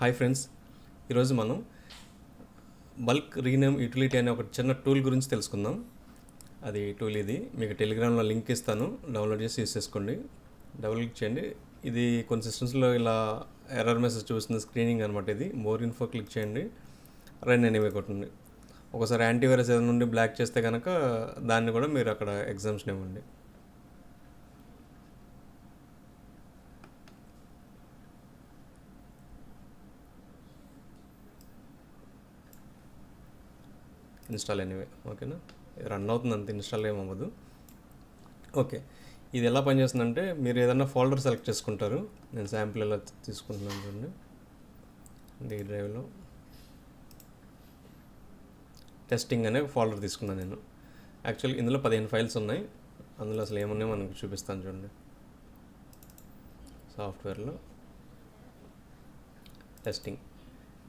Hi friends, ఈరోజు మనం bulk rename utility అనే ఒక చిన్న టూల్ గురించి తెలుసుకుందాం. అది టూల్ ఇది మీకు టెలిగ్రామ్లో లింక్ ఇస్తాను, డౌన్లోడ్ చేసి యూస్ చేసుకోండి. డబుల్ క్లిక్ చేయండి. ఇది కొన్ని సిస్టమ్స్లో ఇలా ఎర్రర్ మెసేజ్ చూస్తుంది, స్క్రీనింగ్ అనమాట. ఇది మోర్ ఇన్ఫో క్లిక్ చేయండి, రన్ ఎనీవే కొట్టండి. ఒకసారి యాంటీవైరస్ ఏదైనా నుండి బ్లాక్ చేస్తే కనుక దాన్ని కూడా మీరు అక్కడ ఎగ్జామ్షన్ ఇవ్వండి. ఇన్స్టాల్ ఎనీవే, ఓకేనా. ఇది రన్ అవుతుంది, అంత ఇన్స్టాల్ ఏమవ్వదు. ఓకే, ఇది ఎలా పనిచేస్తుందంటే మీరు ఏదైనా ఫోల్డర్ సెలెక్ట్ చేసుకుంటారు. నేను శాంపుల్ ఎలా తీసుకుంటున్నాను చూడండి. డి డ్రైవ్లో టెస్టింగ్ అనే ఫోల్డర్ తీసుకున్నాను నేను. యాక్చువల్లీ ఇందులో 15 ఫైల్స్ ఉన్నాయి. అందులో అసలు ఏమున్నాయో మనకు చూపిస్తాను చూడండి. సాఫ్ట్వేర్లో టెస్టింగ్,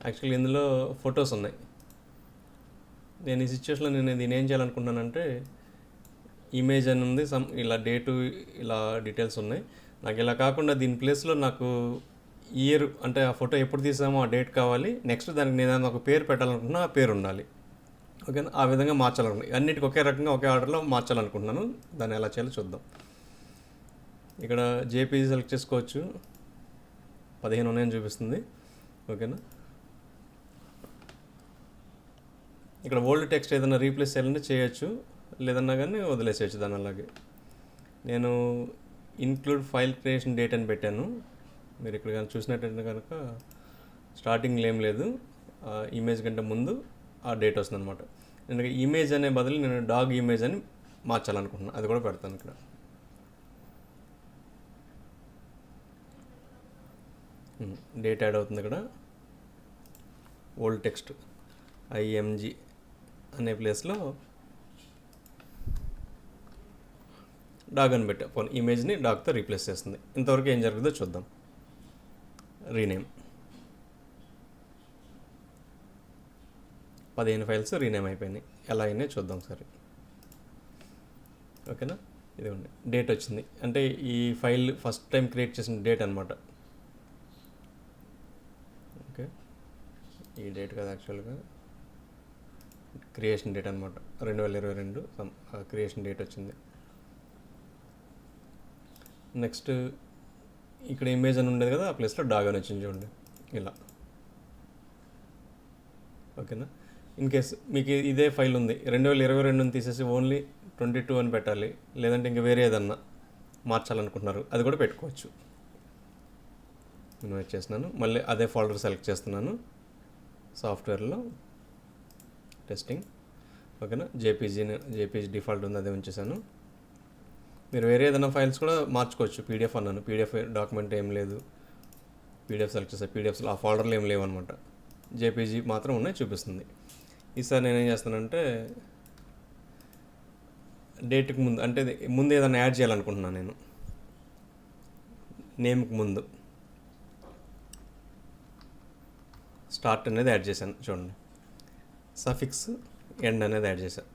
యాక్చువల్లీ ఇందులో ఫొటోస్ ఉన్నాయి. నేను ఈ సిచ్యువేషన్లో దీన్ని ఏం చేయాలనుకుంటున్నానంటే, ఇమేజ్ అని ఉంది, ఇలా డేటు, ఇలా డీటెయిల్స్ ఉన్నాయి. నాకు ఇలా కాకుండా దీని ప్లేస్లో నాకు ఇయర్, అంటే ఆ ఫోటో ఎప్పుడు తీసామో ఆ డేట్ కావాలి. నెక్స్ట్ దానికి నేను ఒక పేరు పెట్టాలనుకుంటున్నా, ఆ పేరు ఉండాలి. ఓకేనా, ఆ విధంగా మార్చాలనుకుంటున్నాను. అన్నిటికీ ఒకే రకంగా ఒకే ఆర్డర్లో మార్చాలనుకుంటున్నాను. దాన్ని ఎలా చేయాలో చూద్దాం. ఇక్కడ జేపీజీ సెలెక్ట్ చేసుకోవచ్చు. 15 ఉన్నాయని చూపిస్తుంది. ఓకేనా, ఇక్కడ ఓల్డ్ టెక్స్ట్ ఏదైనా రీప్లేస్ చేయాలంటే చేయొచ్చు, లేదన్నా కానీ వదిలేసేయచ్చు దాని. అలాగే నేను ఇన్క్లూడ్ ఫైల్ క్రియేషన్ డేట్ అని పెట్టాను. మీరు ఇక్కడ కానీ చూసినట్టయితే కనుక స్టార్టింగ్లో ఏం లేదు, ఇమేజ్ కంటే ముందు ఆ డేట్ వస్తుంది అనమాట. నేను ఇమేజ్ అనే బదులు నేను డాగ్ ఇమేజ్ అని మార్చాలనుకుంటున్నాను. అది కూడా పెడతాను ఇక్కడ. డేట్ యాడ్ అవుతుంది ఇక్కడ. ఓల్డ్ టెక్స్ట్ ఐఎంజీ అనే ప్లేస్లో డాగ్ అని పెట్టా. పోనీ ఇమేజ్ని డాగ్తో రీప్లేస్ చేస్తుంది. ఇంతవరకు ఏం జరుగుతుందో చూద్దాం. రీనేమ్ 15 ఫైల్స్ రీనేమ్ అయిపోయినాయి. ఎలా అయినాయి చూద్దాం సరే. ఓకేనా, ఇదిగోండి డేట్ వచ్చింది. అంటే ఈ ఫైల్ ఫస్ట్ టైం క్రియేట్ చేసిన డేట్ అనమాట. ఓకే, ఈ డేట్ కదా యాక్చువల్గా క్రియేషన్ డేట్ అనమాట. 2022 క్రియేషన్ డేట్ వచ్చింది. నెక్స్ట్ ఇక్కడ ఇమేజ్ అని ఉండేది కదా, ఆ ప్లేస్లో డాగ్ అని వచ్చింది చూడండి ఇలా. ఓకేనా, ఇన్ కేస్ మీకు ఇదే ఫైల్ ఉంది, 2022 తీసేసి ఓన్లీ 22 అని పెట్టాలి, లేదంటే ఇంకా వేరే ఏదన్నా మార్చాలనుకుంటున్నారు, అది కూడా పెట్టుకోవచ్చు. నేను చేస్తున్నాను, మళ్ళీ అదే ఫోల్డర్ సెలెక్ట్ చేస్తున్నాను. సాఫ్ట్వేర్లో టెస్టింగ్, ఓకేనా. జేపీజీ డిఫాల్ట్ ఉంది, అదే ఉంచేసాను. మీరు వేరే ఏదైనా ఫైల్స్ కూడా మార్చుకోవచ్చు. పీడిఎఫ్ అన్నాను, పీడిఎఫ్ డాక్యుమెంట్ ఏం లేదు. పీడిఎఫ్ సెలెక్ట్ చేస్తే పీడిఎఫ్స్లో ఆ ఫోల్డర్లో ఏం లేవు అనమాట. జేపీజీ మాత్రం ఉన్నాయి, చూపిస్తుంది. ఈసారి నేనేం చేస్తానంటే డేట్కి ముందు, అంటే ముందు ఏదైనా యాడ్ చేయాలనుకుంటున్నాను నేను. నేమ్కి ముందు స్టార్ట్ అనేది యాడ్ చేశాను చూడండి. సఫిక్స్ ఎండ్ అనేది యాడ్ చేశాను.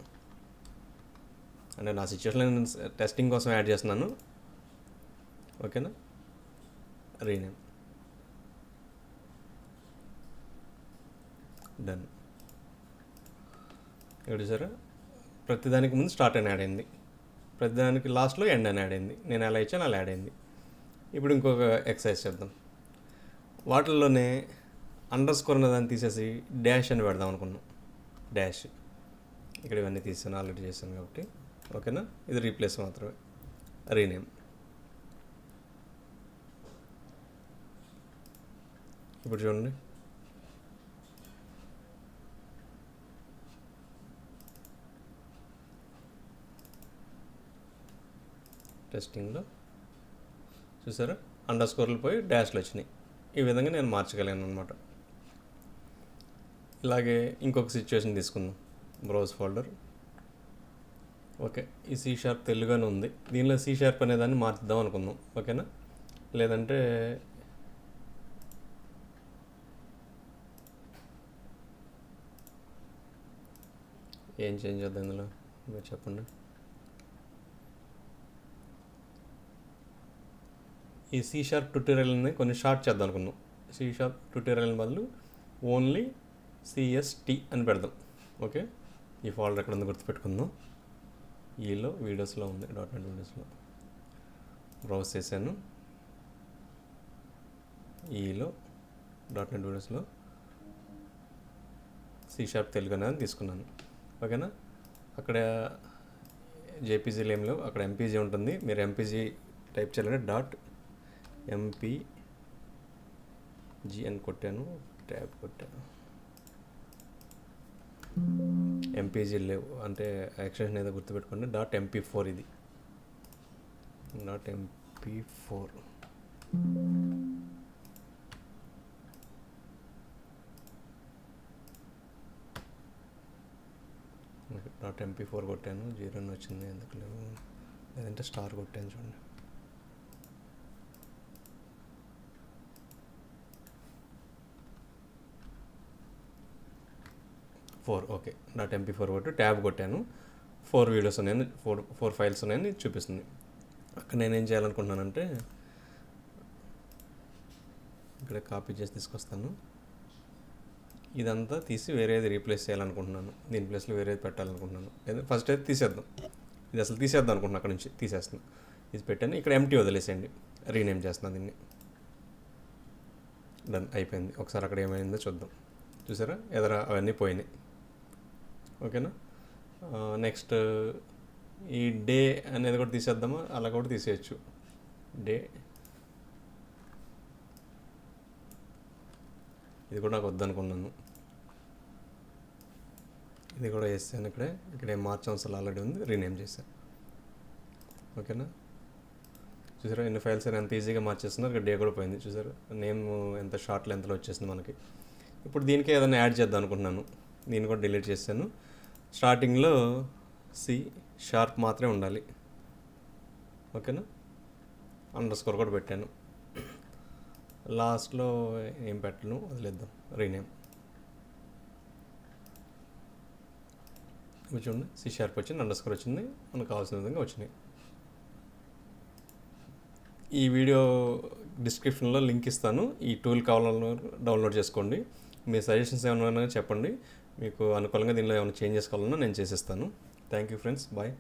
అంటే నా సిచ్యువేషన్లో నేను టెస్టింగ్ కోసం యాడ్ చేస్తున్నాను. ఓకేనా, రీనేమ్ డన్. ఇక్కడ చూసారా, ప్రతిదానికి ముందు స్టార్ట్ అని యాడ్ అయింది, ప్రతిదానికి లాస్ట్లో ఎండ్ అని యాడ్ అయింది. నేను ఎలా ఇచ్చాను అలా యాడ్ అయింది. ఇప్పుడు ఇంకొక ఎక్సర్సైజ్ చేద్దాం. వాటిల్లోనే అండర్ స్కోర్ అనే దాన్ని తీసేసి డాష్ అని పెడదాం అనుకున్నాం. డాష్, ఇక్కడ ఇవన్నీ తీసాను, ఆల్రెడీ చేశాను కాబట్టి. ఓకేనా, ఇది రీప్లేస్ మాత్రమే. రీనేమ్, ఇప్పుడు చూడండి. టెస్టింగ్లో చూసారా, అండర్ స్కోర్లు పోయి డాష్లు వచ్చినాయి. ఈ విధంగా నేను మార్చగలను అనమాట. ఇలాగే ఇంకొక సిచ్యువేషన్ తీసుకుందాం. Browse folder, okay. ఈ C# తెలుగు అని ఉంది, దీనిలో C# అనేదాన్ని మార్చుద్దాం అనుకుందాం. ఓకేనా, లేదంటే ఏం చేంజ్ చేద్దాం ఇందులో మీరు చెప్పండి. ఈ C# ట్యూటోరియల్ని కొన్ని షార్ట్ చేద్దాం అనుకున్నాం. సి షార్ప్ ట్యూటోరియల్ బదులు ఓన్లీ సిఎస్టి అని పెడదాం. ఓకే, ఈ ఫోల్డర్ ఎక్కడ ఉంది గుర్తుపెట్టుకుందాం. ఈలో వీడియోస్లో ఉంది, .NET వీడియోస్లో బ్రౌజ్ చేశాను. ఈలో .NET వీడియోస్లో సి షార్ప్ తెలుగు అనేది తీసుకున్నాను. ఓకేనా, అక్కడ జేపీజీలు ఏం లేవు, అక్కడ ఎంపీజీ ఉంటుంది. మీరు ఎంపీజీ టైప్ చేయాలంటే .mpg అని కొట్టాను, ట్యాబ్ కొట్టాను. ఎంపీజీ లేవు అంటే ఎక్స్టెన్షన్ ఏదో గుర్తుపెట్టుకోండి. .mp4 ఇది .mp4. .mp4 కొట్టాను, 0 వచ్చింది ఎందుకు లేవు, లేదంటే స్టార్ కొట్టాను చూడండి. ఓకే, .mp4 కొట్టి ట్యాబ్ కొట్టాను. 4 వీడియోస్ ఉన్నాయని, 4 ఫైల్స్ ఉన్నాయని చూపిస్తుంది. అక్కడ నేనేం చేయాలనుకుంటున్నానంటే ఇక్కడ కాపీ చేసి తీసుకొస్తాను. ఇదంతా తీసి వేరేది రీప్లేస్ చేయాలనుకుంటున్నాను. దీని ప్లేస్లో వేరేది పెట్టాలనుకుంటున్నాను. ఫస్ట్ అయితే తీసేద్దాం, ఇది అసలు తీసేద్దాం అనుకుంటున్నాను. అక్కడ నుంచి తీసేస్తున్నాను, ఇది పెట్టాను. ఇక్కడ ఎంటీ వదిలేసేయండి, రీనేమ్ చేస్తున్నాను దీన్ని. డన్ అయిపోయింది. ఒకసారి అక్కడ ఏమైందో చూద్దాం. చూసారా, ఎదర అవన్నీ పోయినాయి. ఓకేనా, నెక్స్ట్ ఈ డే అనేది కూడా తీసేద్దామా, అలా కూడా తీసేయచ్చు. డే ఇది కూడా నాకు వద్దనుకున్నాను, ఇది కూడా వేసాను. ఇక్కడ ఏం మార్చాల్సిన ఆల్రెడీ ఉంది, రీనేమ్ చేశాను. ఓకేనా, చూసారా ఎన్ని ఫైల్స్ అని ఎంత ఈజీగా మార్చేస్తున్నారు. ఇక్కడ డే కూడా పోయింది. చూసారు నేమ్ ఎంత షార్ట్ లెంత్లో వచ్చేసింది మనకి. ఇప్పుడు దీనికి ఏదైనా యాడ్ చేద్దాం అనుకుంటున్నాను, దీన్ని కూడా డిలీట్ చేశాను. స్టార్టింగ్లో సి షార్ప్ మాత్రమే ఉండాలి. ఓకేనా, అండర్స్కోర్ కూడా పెట్టాను. లాస్ట్లో ఏం పెట్టను, వదిలేద్దాం, రీనేమ్. ఇప్పుడు చూడండి, సి షార్ప్ వచ్చింది, అండర్స్కోర్ వచ్చింది, మనకు కావాల్సిన విధంగా వచ్చినాయి. ఈ వీడియో డిస్క్రిప్షన్లో లింక్ ఇస్తాను, ఈ టూల్ కావాలన్నా డౌన్లోడ్ చేసుకోండి. మీ సజెషన్స్ ఏమైనా చెప్పండి, మీకు అనుకూలంగా దీనిలో ఏమైనా చేంజ్ చేసుకోవాలన్నా నేను చేసేస్తాను. Thank you friends, bye.